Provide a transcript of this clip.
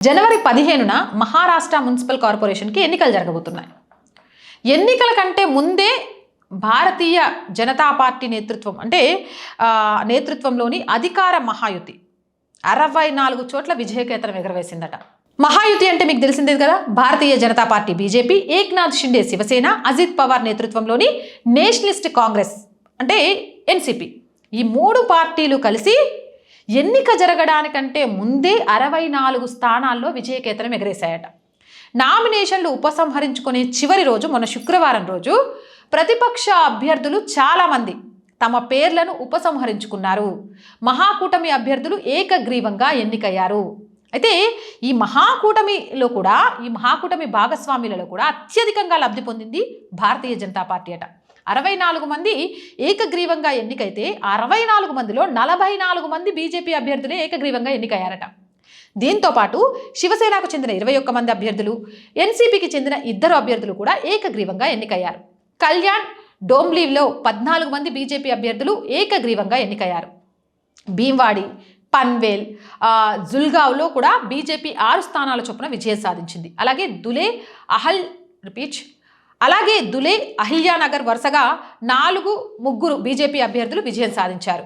జనవరి 15న Maharashtra municipal కార్పొరేషన్కి ఎన్నికలు జరగబోతున్నాయి. ఎన్నికల కంటే ముందే భారతీయ జనతా పార్టీ నేతృత్వంలోని అధికార మహాయుతి 64 చోట్ల విజయకేతనం ఎగరవేసిందట. మహాయుతి అంటే మీకు తెలిసిందే కదా, భారతీయ జనతా పార్టీ బీజేపీ, ఏక్నాథ్ షిండే శివసేన, అజిత్ పవార్ నేతృత్వంలోని నేషనలిస్ట్ కాంగ్రెస్ అంటే ఎన్సిపి, ఈ 3 పార్టీలు కలిసి ఎన్నిక జరగడానికంటే ముందే 64 స్థానాల్లో విజయకేతనం ఎగరేశాయట. నామినేషన్లు ఉపసంహరించుకునే చివరి రోజు మొన్న శుక్రవారం రోజు ప్రతిపక్ష అభ్యర్థులు చాలామంది తమ పేర్లను ఉపసంహరించుకున్నారు. మహాకూటమి అభ్యర్థులు ఏకగ్రీవంగా ఎన్నికయ్యారు. అయితే ఈ మహాకూటమి భాగస్వామ్యులలో కూడా అత్యధికంగా లబ్ధి పొందింది భారతీయ జనతా పార్టీ అట. 64 మంది ఏకగ్రీవంగా ఎన్నికైతే 64 మందిలో 44 మంది బీజేపీ అభ్యర్థులే ఏకగ్రీవంగా ఎన్నికయ్యారట. దీంతో పాటు శివసేనకు చెందిన 21 మంది అభ్యర్థులు, ఎన్సీపీకి చెందిన 2 అభ్యర్థులు కూడా ఏకగ్రీవంగా ఎన్నికయ్యారు. కళ్యాణ్, డోంబ్లీవ్లో 14 మంది బీజేపీ అభ్యర్థులు ఏకగ్రీవంగా ఎన్నికయ్యారు. భీమ్వాడి, పన్వేల్, జుల్గావ్లో కూడా బీజేపీ 6 స్థానాల చొప్పున విజయం సాధించింది. అలాగే దులే, అహిల్యానగర్ వరుసగా 4 బీజేపీ అభ్యర్థులు విజయం సాధించారు.